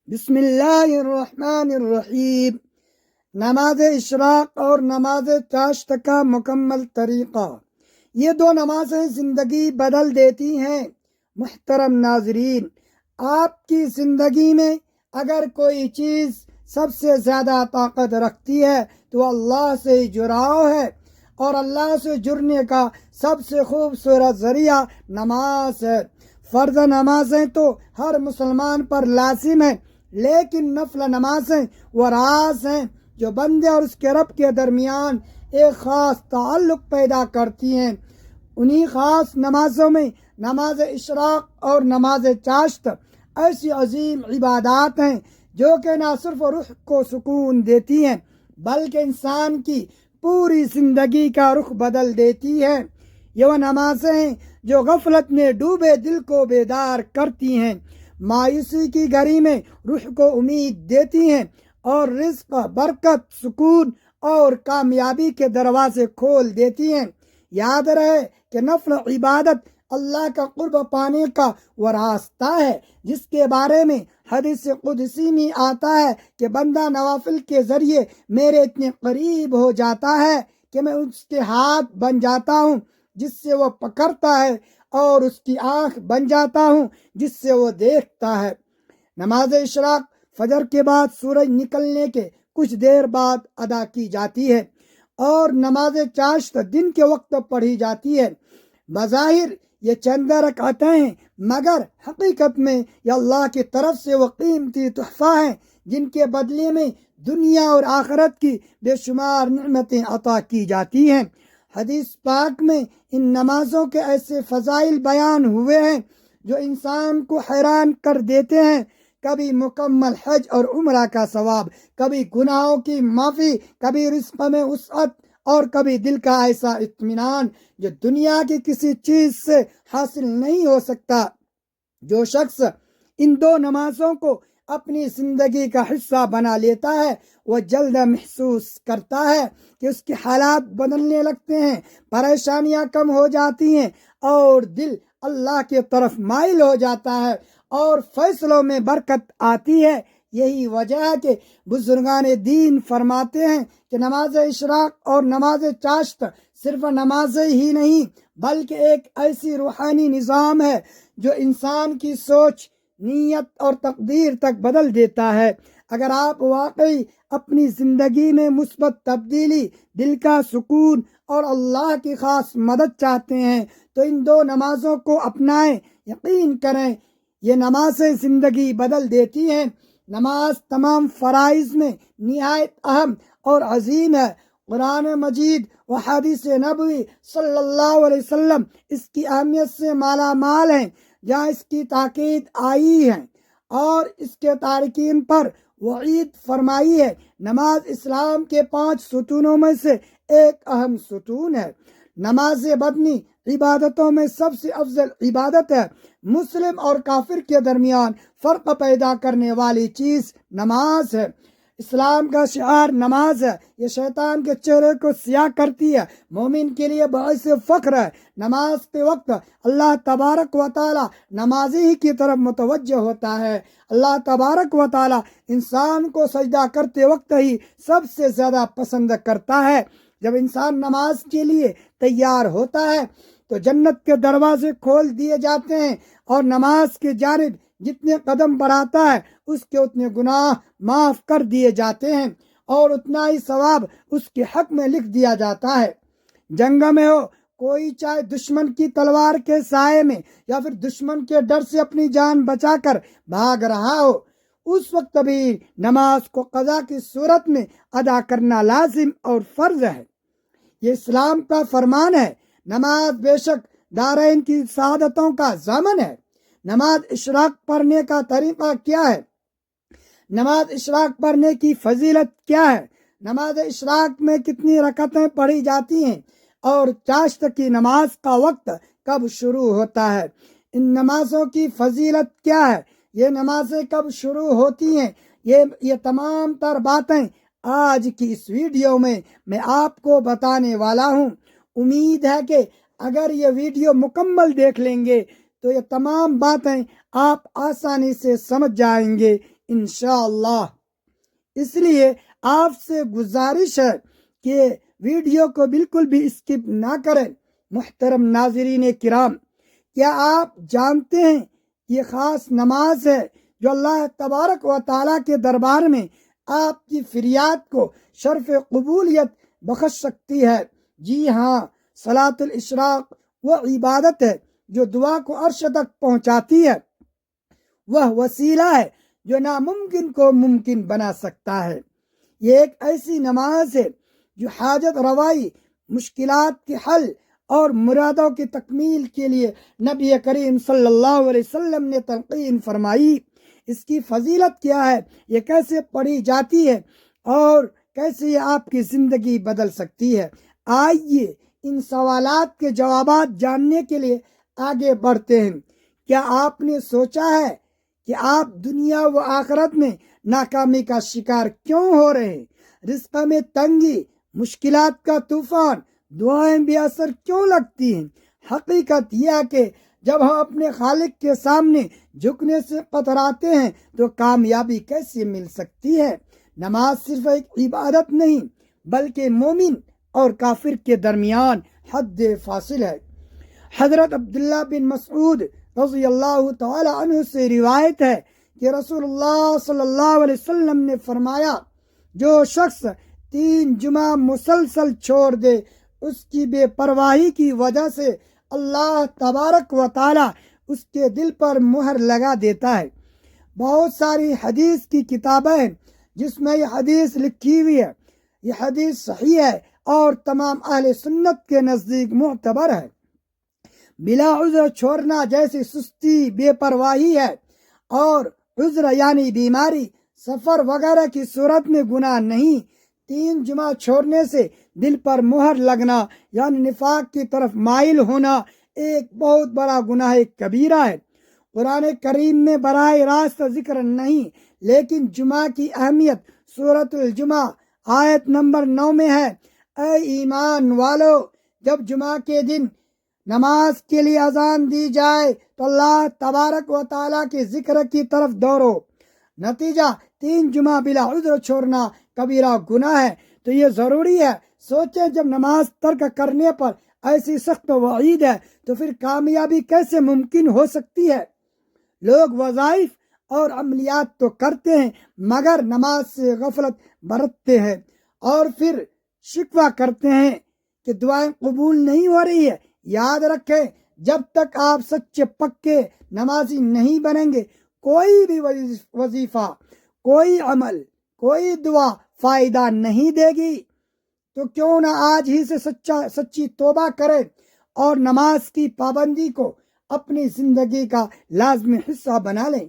بسم اللہ الرحمن الرحیم۔ نماز اشراق اور نماز چاشت کا مکمل طریقہ۔ یہ دو نمازیں زندگی بدل دیتی ہیں۔ محترم ناظرین، آپ کی زندگی میں اگر کوئی چیز سب سے زیادہ طاقت رکھتی ہے تو اللہ سے جڑاؤ ہے، اور اللہ سے جڑنے کا سب سے خوبصورت ذریعہ نماز ہے۔ فرض نمازیں تو ہر مسلمان پر لازم ہیں، لیکن نفل نمازیں وہ راز ہیں جو بندے اور اس کے رب کے درمیان ایک خاص تعلق پیدا کرتی ہیں۔ انہی خاص نمازوں میں نماز اشراق اور نماز چاشت ایسی عظیم عبادات ہیں جو کہ نہ صرف روح کو سکون دیتی ہیں بلکہ انسان کی پوری زندگی کا رخ بدل دیتی ہے۔ یہ وہ نمازیں ہیں جو غفلت میں ڈوبے دل کو بیدار کرتی ہیں، مایوسی کی گھڑی میں روح کو امید دیتی ہیں، اور رزق، برکت، سکون اور کامیابی کے دروازے کھول دیتی ہیں۔ یاد رہے کہ نفل عبادت اللہ کا قرب پانے کا وہ راستہ ہے جس کے بارے میں حدیث قدسی میں آتا ہے کہ بندہ نوافل کے ذریعے میرے اتنے قریب ہو جاتا ہے کہ میں اس کے ہاتھ بن جاتا ہوں جس سے وہ پکڑتا ہے، اور اس کی آنکھ بن جاتا ہوں جس سے وہ دیکھتا ہے۔ نماز اشراق فجر کے بعد سورج نکلنے کے کچھ دیر بعد ادا کی جاتی ہے، اور نماز چاشت دن کے وقت پڑھی جاتی ہے۔ بظاہر یہ چند رکعتیں ہیں، مگر حقیقت میں یہ اللہ کی طرف سے وہ قیمتی تحفہ ہیں جن کے بدلے میں دنیا اور آخرت کی بے شمار نعمتیں عطا کی جاتی ہیں۔ حدیث پاک میں ان نمازوں کے ایسے فضائل بیان ہوئے ہیں جو انسان کو حیران کر دیتے ہیں۔ کبھی مکمل حج اور عمرہ کا ثواب، کبھی گناہوں کی معافی، کبھی رزق میں وسعت، اور کبھی دل کا ایسا اطمینان جو دنیا کی کسی چیز سے حاصل نہیں ہو سکتا۔ جو شخص ان دو نمازوں کو اپنی زندگی کا حصہ بنا لیتا ہے وہ جلد محسوس کرتا ہے کہ اس کے حالات بدلنے لگتے ہیں، پریشانیاں کم ہو جاتی ہیں، اور دل اللہ کی طرف مائل ہو جاتا ہے، اور فیصلوں میں برکت آتی ہے۔ یہی وجہ ہے کہ بزرگان دین فرماتے ہیں کہ نماز اشراق اور نماز چاشت صرف نمازیں ہی نہیں بلکہ ایک ایسی روحانی نظام ہے جو انسان کی سوچ، نیت اور تقدیر تک بدل دیتا ہے۔ اگر آپ واقعی اپنی زندگی میں مثبت تبدیلی، دل کا سکون اور اللہ کی خاص مدد چاہتے ہیں تو ان دو نمازوں کو اپنائیں۔ یقین کریں یہ نمازیں زندگی بدل دیتی ہیں۔ نماز تمام فرائض میں نہایت اہم اور عظیم ہے۔ قرآن مجید و حدیث نبوی صلی اللہ علیہ وسلم اس کی اہمیت سے مالا مال ہیں، جہاں اس کی تاکید آئی ہے اور اس کے تارکین پر وعید فرمائی ہے۔ نماز اسلام کے 5 ستونوں میں سے ایک اہم ستون ہے۔ نماز بدنی عبادتوں میں سب سے افضل عبادت ہے۔ مسلم اور کافر کے درمیان فرق پیدا کرنے والی چیز نماز ہے۔ اسلام کا شعار نماز ہے، یہ شیطان کے چہرے کو سیاہ کرتی ہے، مومن کے لیے باعث فخر ہے۔ نماز کے وقت اللہ تبارک و تعالی نمازی ہی کی طرف متوجہ ہوتا ہے۔ اللہ تبارک و تعالی انسان کو سجدہ کرتے وقت ہی سب سے زیادہ پسند کرتا ہے۔ جب انسان نماز کے لیے تیار ہوتا ہے تو جنت کے دروازے کھول دیے جاتے ہیں، اور نماز کی جانب جتنے قدم بڑھاتا ہے اس کے اتنے گناہ معاف کر دیے جاتے ہیں، اور اتنا ہی ثواب اس کے حق میں لکھ دیا جاتا ہے۔ جنگ میں ہو کوئی، چاہے دشمن کی تلوار کے سائے میں یا پھر دشمن کے ڈر سے اپنی جان بچا کر بھاگ رہا ہو، اس وقت بھی نماز کو قضا کی صورت میں ادا کرنا لازم اور فرض ہے۔ یہ اسلام کا فرمان ہے۔ نماز بے شک دارین کی سعادتوں کا ضامن ہے۔ نماز اشراق پڑھنے کا طریقہ کیا ہے؟ نماز اشراق پڑھنے کی فضیلت کیا ہے؟ نماز اشراق میں کتنی رکعتیں پڑھی جاتی ہیں، اور چاشت کی نماز کا وقت کب شروع ہوتا ہے؟ ان نمازوں کی فضیلت کیا ہے؟ یہ نمازیں کب شروع ہوتی ہیں؟ یہ تمام تر باتیں آج کی اس ویڈیو میں آپ کو بتانے والا ہوں۔ امید ہے کہ اگر یہ ویڈیو مکمل دیکھ لیں گے تو یہ تمام باتیں آپ آسانی سے سمجھ جائیں گے انشاءاللہ۔ اس لیے آپ سے گزارش ہے کہ ویڈیو کو بالکل بھی اسکپ نہ کریں۔ محترم ناظرین کرام، کیا آپ جانتے ہیں یہ خاص نماز ہے جو اللہ تبارک و تعالیٰ کے دربار میں آپ کی فریاد کو شرف قبولیت بخش سکتی ہے؟ جی ہاں، صلاۃ الاشراق وہ عبادت ہے جو دعا کو عرش تک پہنچاتی ہے۔ وہ وسیلہ ہے جو ناممکن کو ممکن بنا سکتا ہے۔ یہ ایک ایسی نماز ہے جو حاجت روائی، مشکلات کے حل اور مرادوں کی تکمیل کے لیے نبی کریم صلی اللہ علیہ وسلم نے تلقین فرمائی۔ اس کی فضیلت کیا ہے، یہ کیسے پڑھی جاتی ہے اور کیسے یہ آپ کی زندگی بدل سکتی ہے؟ آئیے ان سوالات کے جوابات جاننے کے لیے آگے بڑھتے ہیں۔ کیا آپ نے سوچا ہے کہ آپ دنیا و آخرت میں ناکامی کا شکار کیوں ہو رہے ہیں؟ رزق میں تنگی، مشکلات کا طوفان، دعائیں بے اثر کیوں لگتی ہیں؟ حقیقت یہ ہے کہ جب ہم اپنے خالق کے سامنے جھکنے سے قطراتے ہیں تو کامیابی کیسے مل سکتی ہے؟ نماز صرف ایک عبادت نہیں بلکہ مومن اور کافر کے درمیان حد فاصل ہے۔ حضرت عبداللہ بن مسعود رضی اللہ تعالی عنہ سے روایت ہے کہ رسول اللہ صلی اللہ علیہ وسلم نے فرمایا، جو شخص 3 جمعہ مسلسل چھوڑ دے اس کی بے پرواہی کی وجہ سے اللہ تبارک و تعالی اس کے دل پر مہر لگا دیتا ہے۔ بہت ساری حدیث کی کتابیں ہیں جس میں یہ حدیث لکھی ہوئی ہے۔ یہ حدیث صحیح ہے اور تمام اہل سنت کے نزدیک معتبر ہے۔ بلا عذر چھوڑنا جیسی سستی، بے پرواہی ہے، اور عذر یعنی بیماری، سفر وغیرہ کی صورت میں گناہ نہیں۔ 3 جمعہ چھوڑنے سے دل پر مہر لگنا یعنی نفاق کی طرف مائل ہونا ایک بہت بڑا گناہ کبیرہ ہے۔ قرآن کریم میں براہ راست ذکر نہیں، لیکن جمعہ کی اہمیت سورۃ الجمعہ آیت نمبر 9 میں ہے۔ اے ایمان والو، جب جمعہ کے دن نماز کے لیے اذان دی جائے تو اللہ تبارک و تعالیٰ کے ذکر کی طرف دوڑو۔ نتیجہ 3 جمعہ بلا عذر چھوڑنا کبیرہ گناہ ہے۔ تو یہ ضروری ہے سوچیں، جب نماز ترک کرنے پر ایسی سخت وعید ہے تو پھر کامیابی کیسے ممکن ہو سکتی ہے؟ لوگ وظائف اور عملیات تو کرتے ہیں مگر نماز سے غفلت برتتے ہیں اور پھر شکوہ کرتے ہیں کہ دعائیں قبول نہیں ہو رہی ہے۔ یاد رکھیں، جب تک آپ سچے پکے نمازی نہیں بنیں گے کوئی بھی وظیفہ، کوئی عمل، کوئی دعا فائدہ نہیں دے گی۔ تو کیوں نہ آج ہی سے سچی توبہ کریں اور نماز کی پابندی کو اپنی زندگی کا لازمی حصہ بنا لیں۔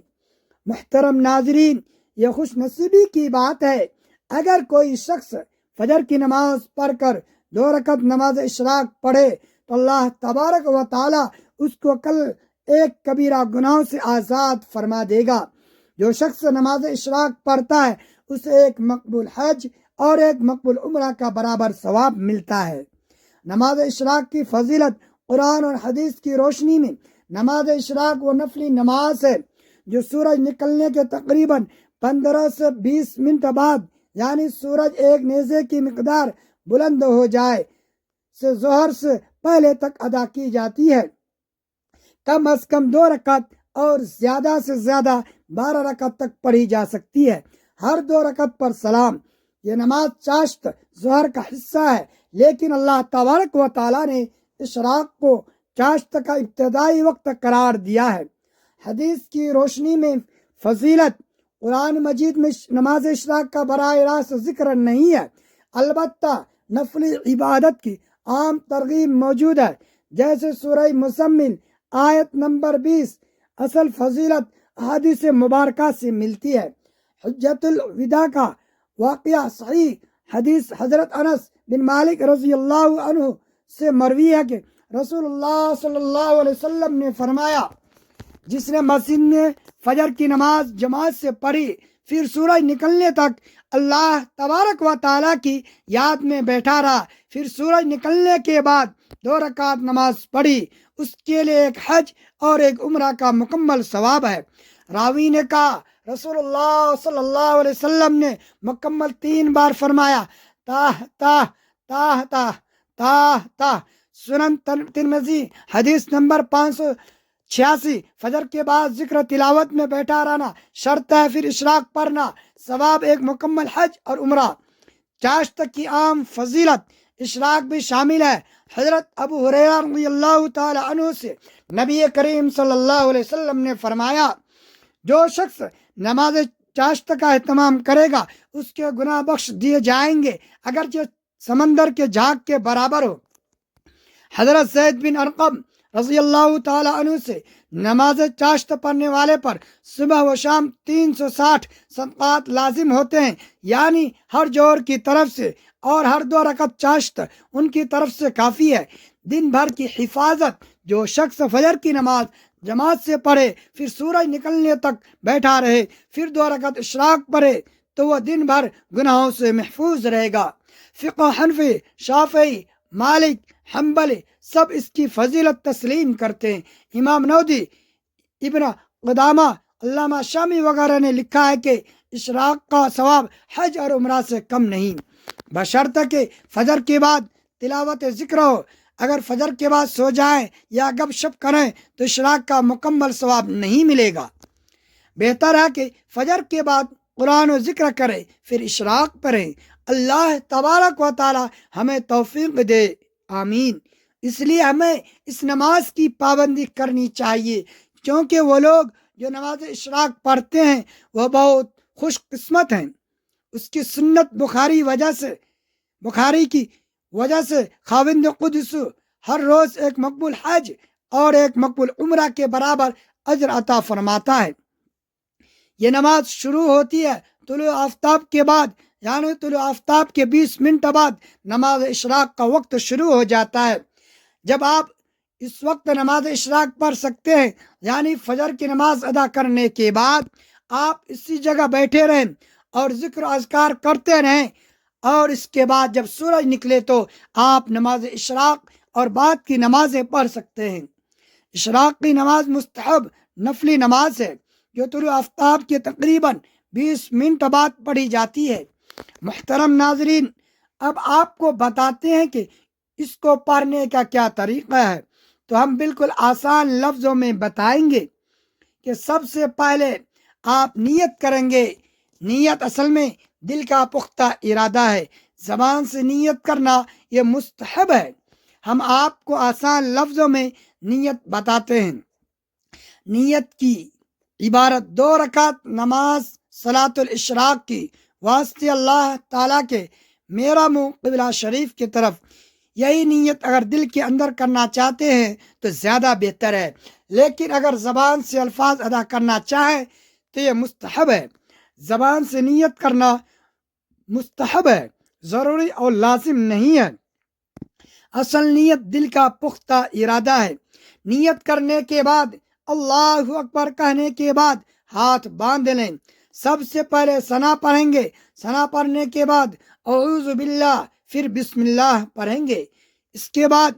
محترم ناظرین، یہ خوش نصیبی کی بات ہے اگر کوئی شخص فجر کی نماز پڑھ کر 2 رکعت نماز اشراق پڑھے تو اللہ تبارک و تعالی اس کو کل ایک کبیرہ گناہوں سے آزاد فرما دے گا۔ جو شخص نماز اشراق پڑھتا ہے اسے ایک مقبول حج اور ایک مقبول عمرہ کا برابر ثواب ملتا ہے۔ نماز اشراق کی فضیلت قرآن اور حدیث کی روشنی میں، نماز اشراق وہ نفلی نماز ہے جو سورج نکلنے کے تقریباً 15 سے 20 منٹ بعد، یعنی سورج ایک نیزے کی مقدار بلند ہو جائے سے ظہر سے پہلے تک ادا کی جاتی ہے۔ کم از کم 2 رکعت اور زیادہ سے زیادہ 12 رکعت تک پڑھی جا سکتی ہے۔ ہر 2 رکعت پر سلام۔ یہ نماز چاشت ظہر کا حصہ ہے، لیکن اللہ تبارک و تعالیٰ نے اشراق کو چاشت کا ابتدائی وقت قرار دیا ہے۔ حدیث کی روشنی میں فضیلت، قرآن مجید میں نماز اشراق کا براہ راست ذکر نہیں ہے، البتہ نفلی عبادت کی عام ترغیب موجود ہے، جیسے سورہ مزمل آیت نمبر 20۔ اصل فضیلت احادیث مبارکہ سے ملتی ہے۔ حجۃ الوداع کا واقعہ صحیح حدیث حضرت انس بن مالک رضی اللہ عنہ سے مروی ہے کہ رسول اللہ صلی اللہ علیہ وسلم نے فرمایا، جس نے مسجد میں فجر کی نماز جماعت سے پڑھی پھر سورج نکلنے تک اللہ تبارک و تعالیٰ کی یاد میں بیٹھا رہا، پھر سورج نکلنے کے بعد 2 رکعت نماز پڑھی، اس کے لیے ایک حج اور ایک عمرہ کا مکمل ثواب ہے۔ راوی نے کہا، رسول اللہ صلی اللہ علیہ وسلم نے مکمل 3 بار فرمایا تاہ تاہ تاہ تاہ تاہ تاہ۔ سنن ترمذی حدیث نمبر 586۔ فجر کے بعد ذکر تلاوت میں بیٹھا رہنا شرط ہے، پھر اشراق پڑھنا ثواب ایک مکمل حج اور عمرہ۔ چاشت کی عام فضیلت اشراق بھی شامل ہے۔ حضرت ابو ہریرہ رضی اللہ تعالی عنہ سے نبی کریم صلی اللہ علیہ وسلم نے فرمایا جو شخص نماز چاشت کا اہتمام کرے گا اس کے گناہ بخش دیے جائیں گے اگرچہ سمندر کے جھاگ کے برابر ہو۔ حضرت زید بن ارقم رضی اللہ تعالی عنہ سے نماز چاشت پڑھنے والے پر صبح و شام 360 صدقات لازم ہوتے ہیں، یعنی ہر جوہر کی طرف سے اور ہر 2 رکعت چاشت ان کی طرف سے کافی ہے۔ دن بھر کی حفاظت جو شخص فجر کی نماز جماعت سے پڑھے، پھر سورج نکلنے تک بیٹھا رہے، پھر 2 رکعت اشراق پڑھے تو وہ دن بھر گناہوں سے محفوظ رہے گا۔ فقہ حنفی، شافعی، مالک، حنبلی سب اس کی فضیلت تسلیم کرتے ہیں۔ امام نووی، ابن قدامہ، علامہ شامی وغیرہ نے لکھا ہے کہ اشراق کا ثواب حج اور عمرہ سے کم نہیں، بشرطہ کہ فجر کے بعد تلاوت ذکر ہو۔ اگر فجر کے بعد سو جائیں یا گپ شپ کریں تو اشراق کا مکمل ثواب نہیں ملے گا۔ بہتر ہے کہ فجر کے بعد قرآن و ذکر کریں پھر اشراق پڑھیں۔ اللہ تبارک و تعالی ہمیں توفیق دے، آمین۔ اس لیے ہمیں اس نماز کی پابندی کرنی چاہیے، کیونکہ وہ لوگ جو نماز اشراق پڑھتے ہیں وہ بہت خوش قسمت ہیں۔ اس کی سنت بخاری کی وجہ سے خاوند قدس ہر روز ایک مقبول حج اور ایک مقبول عمرہ کے برابر اجر عطا فرماتا ہے۔ یہ نماز شروع ہوتی ہے طلوع آفتاب کے بعد، یعنی طلوع آفتاب کے 20 منٹ بعد نماز اشراق کا وقت شروع ہو جاتا ہے۔ جب آپ اس وقت نماز اشراق پڑھ سکتے ہیں، یعنی فجر کی نماز ادا کرنے کے بعد آپ اسی جگہ بیٹھے رہیں اور ذکر و اذکار کرتے رہیں، اور اس کے بعد جب سورج نکلے تو آپ نماز اشراق اور بعد کی نمازیں پڑھ سکتے ہیں۔ اشراق کی نماز مستحب نفلی نماز ہے جو طلوع آفتاب کے تقریباً 20 منٹ بعد پڑھی جاتی ہے۔ محترم ناظرین، اب آپ کو بتاتے ہیں کہ اس کو پڑھنے کا کیا طریقہ ہے۔ تو ہم بالکل آسان لفظوں میں بتائیں گے کہ سب سے پہلے آپ نیت کریں گے۔ نیت اصل میں دل کا پختہ ارادہ ہے، زبان سے نیت کرنا یہ مستحب ہے۔ ہم آپ کو آسان لفظوں میں نیت بتاتے ہیں۔ نیت کی عبارت 2 رکعت نماز صلاۃ الاشراق کی واسطے اللہ تعالیٰ کے میرا منہ قبلہ شریف کی طرف، یہی نیت اگر دل کے اندر کرنا چاہتے ہیں تو زیادہ بہتر ہے، لیکن اگر زبان سے الفاظ ادا کرنا چاہیں تو یہ مستحب ہے۔ زبان سے نیت کرنا مستحب ہے، ضروری اور لازم نہیں ہے۔ اصل نیت دل کا پختہ ارادہ ہے۔ نیت کرنے کے بعد اللہ اکبر کہنے کے بعد ہاتھ باندھ لیں۔ سب سے پہلے ثنا پڑھیں گے، ثنا پڑھنے کے بعد اعوذ باللہ، پھر بسم اللہ پڑھیں گے۔ اس کے بعد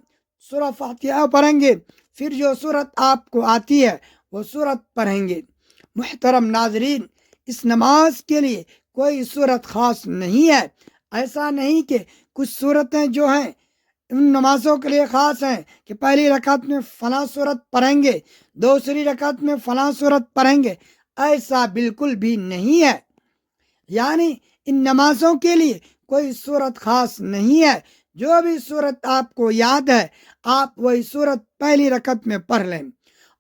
سورہ فاتحہ پڑھیں گے، پھر جو سورت آپ کو آتی ہے وہ سورت پڑھیں گے۔ محترم ناظرین، اس نماز کے لیے کوئی سورت خاص نہیں ہے۔ ایسا نہیں کہ کچھ سورتیں جو ہیں ان نمازوں کے لیے خاص ہیں کہ پہلی رکعت میں فلاں سورت پڑھیں گے، دوسری رکعت میں فلاں سورت پڑھیں گے، ایسا بالکل بھی نہیں ہے۔ یعنی ان نمازوں کے لیے کوئی سورت خاص نہیں ہے، جو بھی سورت آپ کو یاد ہے آپ وہی سورت پہلی رکعت میں پڑھ لیں،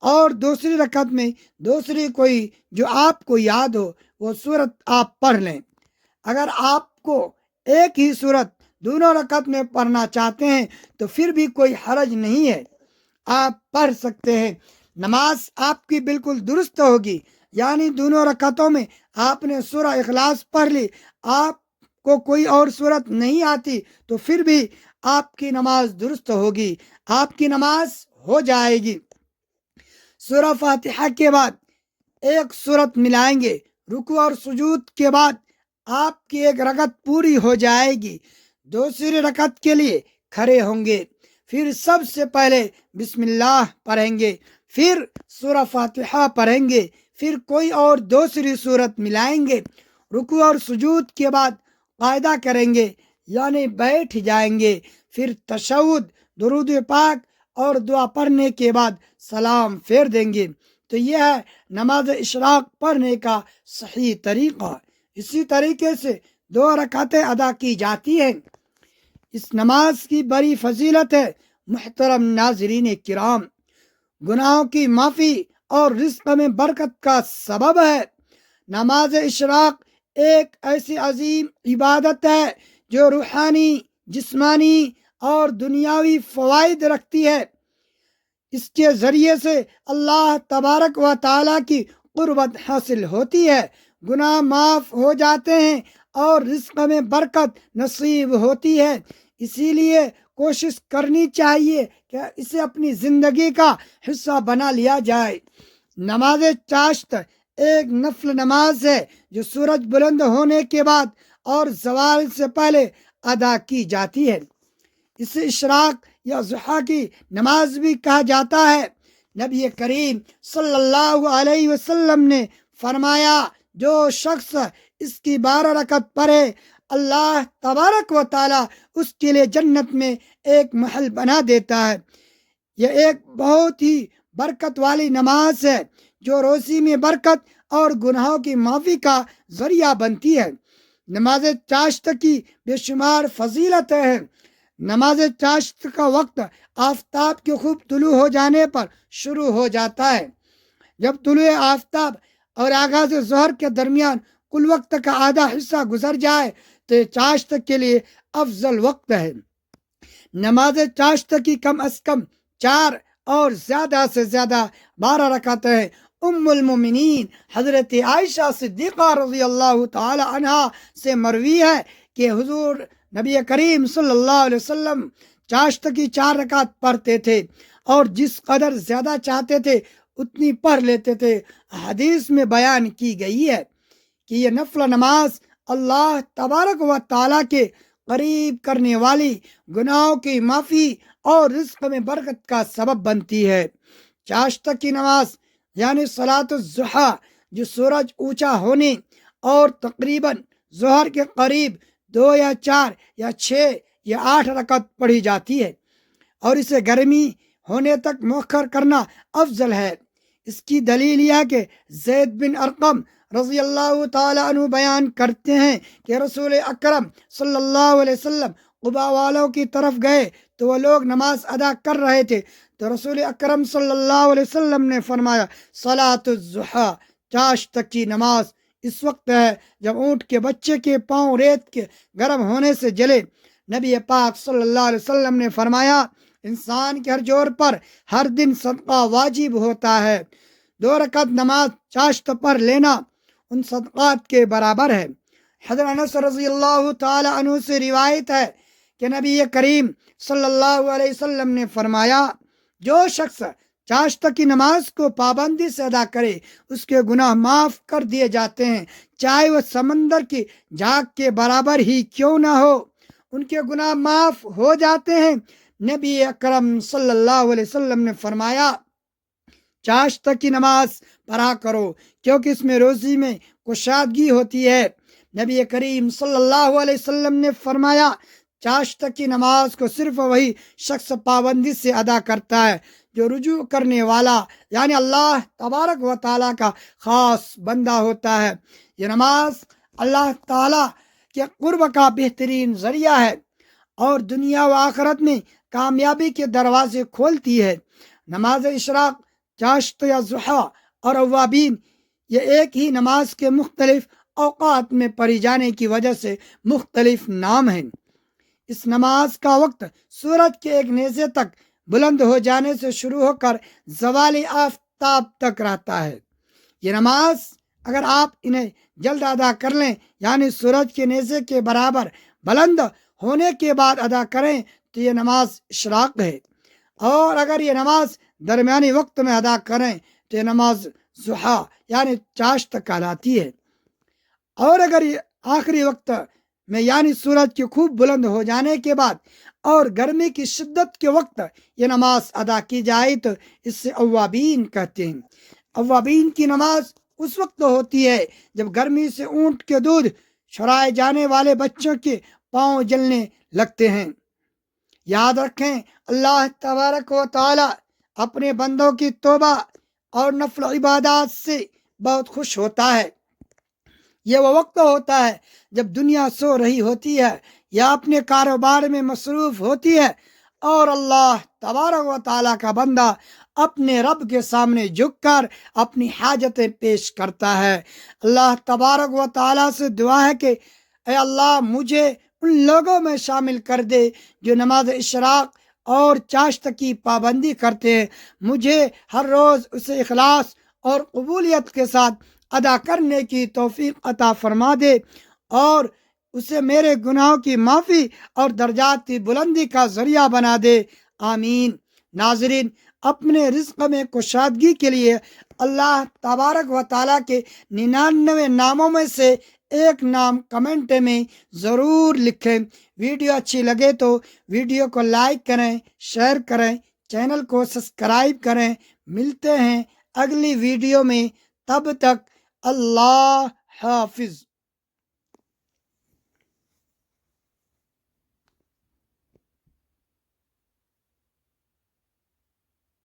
اور دوسری رکعت میں دوسری کوئی جو آپ کو یاد ہو وہ سورت آپ پڑھ لیں۔ اگر آپ کو ایک ہی سورت دونوں رکعت میں پڑھنا چاہتے ہیں تو پھر بھی کوئی حرج نہیں ہے، آپ پڑھ سکتے ہیں۔ نماز آپ کی بالکل درست ہوگی، یعنی دونوں رکعتوں میں آپ نے سورہ اخلاص پڑھ لی، آپ کو کوئی اور سورت نہیں آتی تو پھر بھی آپ کی نماز درست ہوگی، آپ کی نماز ہو جائے گی۔ سورہ فاتحہ کے بعد ایک سورت ملائیں گے، رکوع اور سجود کے بعد آپ کی ایک رکعت پوری ہو جائے گی۔ دوسری رکعت کے لیے کھڑے ہوں گے، پھر سب سے پہلے بسم اللہ پڑھیں گے، پھر سورہ فاتحہ پڑھیں گے، پھر کوئی اور دوسری صورت ملائیں گے، رکوع اور سجود کے بعد قاعدہ کریں گے یعنی بیٹھ جائیں گے، پھر تشہد، درود پاک اور دعا پڑھنے کے بعد سلام پھیر دیں گے۔ تو یہ ہے نماز اشراق پڑھنے کا صحیح طریقہ۔ اسی طریقے سے 2 رکعتیں ادا کی جاتی ہیں۔ اس نماز کی بڑی فضیلت ہے۔ محترم ناظرین کرام، گناہوں کی معافی اور رزق میں برکت کا سبب ہے۔ نماز اشراق ایک ایسی عظیم عبادت ہے جو روحانی، جسمانی اور دنیاوی فوائد رکھتی ہے۔ اس کے ذریعے سے اللہ تبارک و تعالیٰ کی قربت حاصل ہوتی ہے، گناہ معاف ہو جاتے ہیں اور رزق میں برکت نصیب ہوتی ہے۔ اسی لیے کوشش کرنی چاہیے کہ اسے اپنی زندگی کا حصہ بنا لیا جائے۔ نماز چاشت ایک نفل نماز ہے جو سورج بلند ہونے کے بعد اور زوال سے پہلے ادا کی جاتی ہے۔ اسے اشراق یا ضحیٰ کی نماز بھی کہا جاتا ہے۔ نبی کریم صلی اللہ علیہ وسلم نے فرمایا، جو شخص اس کی 12 رکعت پڑھے، اللہ تبارک و تعالیٰ اس کے لیے جنت میں ایک محل بنا دیتا ہے۔ یہ ایک بہت ہی برکت والی نماز ہے جو روزی میں برکت اور گناہوں کی معافی کا ذریعہ بنتی ہے۔ نماز چاشت کی بے شمار فضیلتیں ہیں۔ نماز چاشت کا وقت آفتاب کے خوب طلوع ہو جانے پر شروع ہو جاتا ہے۔ جب طلوع آفتاب اور آغاز ظہر کے درمیان کل وقت کا آدھا حصہ گزر جائے تو یہ چاشت کے لیے افضل وقت ہے۔ نماز چاشت کی کم از کم 4 اور زیادہ سے زیادہ 12 رکعتیں ہیں۔ ام المومنین حضرت عائشہ صدیقہ رضی اللہ تعالی عنہا سے مروی ہے کہ حضور نبی کریم صلی اللہ علیہ وسلم چاشت کی 4 رکعت پڑھتے تھے اور جس قدر زیادہ چاہتے تھے اتنی پڑھ لیتے تھے۔ حدیث میں بیان کی گئی ہے کہ یہ نفل نماز اللہ تبارک و تعالیٰ کے قریب کرنے والی، گناہوں کی معافی اور رزق میں برکت کا سبب بنتی ہے۔ چاشت کی نماز یعنی صلاۃ الضحیٰ جو سورج اونچا ہونے اور تقریباً ظہر کے قریب 2 یا 4 یا 6 یا 8 رکعت پڑھی جاتی ہے اور اسے گرمی ہونے تک مؤخر کرنا افضل ہے۔ اس کی دلیل یہ کہ زید بن ارقم رضی اللہ تعالیٰ عنہ بیان کرتے ہیں کہ رسول اکرم صلی اللہ علیہ وسلم قباء والوں کی طرف گئے تو وہ لوگ نماز ادا کر رہے تھے، تو رسول اکرم صلی اللہ علیہ وسلم نے فرمایا، صلاۃ الضحیٰ، چاشت کی نماز اس وقت ہے جب اونٹ کے بچے کے پاؤں ریت کے گرم ہونے سے جلے۔ نبی پاک صلی اللہ علیہ وسلم نے فرمایا، انسان کے ہر جوڑ پر ہر دن صدقہ واجب ہوتا ہے۔ 2 رکعت نماز چاشت پر لینا ان صدقات کے برابر ہے۔ حضرت انس رضی اللہ تعالی عنہ سے روایت ہے کہ نبی کریم صلی اللہ علیہ وسلم نے فرمایا، جو شخص چاشت کی نماز کو پابندی سے ادا کرے اس کے گناہ معاف کر دیے جاتے ہیں، چاہے وہ سمندر کی جھاگ کے برابر ہی کیوں نہ ہو، ان کے گناہ معاف ہو جاتے ہیں۔ نبی اکرم صلی اللہ علیہ وسلم نے فرمایا، چاشت کی نماز پڑھا کرو کیونکہ اس میں روزی میں کشادگی ہوتی ہے۔ نبی کریم صلی اللہ علیہ وسلم نے فرمایا، چاشت کی نماز کو صرف وہی شخص پابندی سے ادا کرتا ہے جو رجوع کرنے والا یعنی اللہ تبارک و تعالیٰ کا خاص بندہ ہوتا ہے۔ یہ نماز اللہ تعالیٰ کے قرب کا بہترین ذریعہ ہے اور دنیا و آخرت میں کامیابی کے دروازے کھولتی ہے۔ نماز اشراق، چاشت یا ضحیٰ اور اوابین یہ ایک ہی نماز کے مختلف اوقات میں پڑھی جانے کی وجہ سے مختلف نام ہیں۔ اس نماز کا وقت سورج کے ایک نیزے تک بلند ہو جانے سے شروع ہو کر زوال آفتاب تک رہتا ہے۔ یہ نماز اگر آپ انہیں جلد ادا کر لیں یعنی سورج کے نیزے کے برابر بلند ہونے کے بعد ادا کریں تو یہ نماز اشراق ہے، اور اگر یہ نماز درمیانی وقت میں ادا کریں تو یہ نماز ضحیٰ یعنی چاشت کہلاتی ہے، اور اگر یہ آخری وقت میں یعنی سورج کے خوب بلند ہو جانے کے بعد اور گرمی کی شدت کے وقت یہ نماز ادا کی جائے تو اس سے اوابین کہتے ہیں۔ اوابین کی نماز اس وقت ہوتی ہے جب گرمی سے اونٹ کے دودھ چھڑائے جانے والے بچوں کے پاؤں جلنے لگتے ہیں۔ یاد رکھیں، اللہ تبارک و تعالی اپنے بندوں کی توبہ اور نفل عبادات سے بہت خوش ہوتا ہے۔ یہ وہ وقت ہوتا ہے جب دنیا سو رہی ہوتی ہے یا اپنے کاروبار میں مصروف ہوتی ہے اور اللہ تبارک و تعالیٰ کا بندہ اپنے رب کے سامنے جھک کر اپنی حاجتیں پیش کرتا ہے۔ اللہ تبارک و تعالیٰ سے دعا ہے کہ اے اللہ مجھے ان لوگوں میں شامل کر دے جو نماز اشراق اور چاشت کی پابندی کرتے ہیں۔ مجھے ہر روز اسے اخلاص اور قبولیت کے ساتھ ادا کرنے کی توفیق عطا فرما دے اور اسے میرے گناہوں کی معافی اور درجات کی بلندی کا ذریعہ بنا دے، آمین۔ ناظرین، اپنے رزق میں کشادگی کے لیے اللہ تبارک و تعالیٰ کے 99 ناموں میں سے ایک نام کمنٹ میں ضرور لکھیں۔ ویڈیو اچھی لگے تو ویڈیو کو لائک کریں، شیئر کریں، چینل کو سبسکرائب کریں۔ ملتے ہیں اگلی ویڈیو میں، تب تک اللہ حافظ۔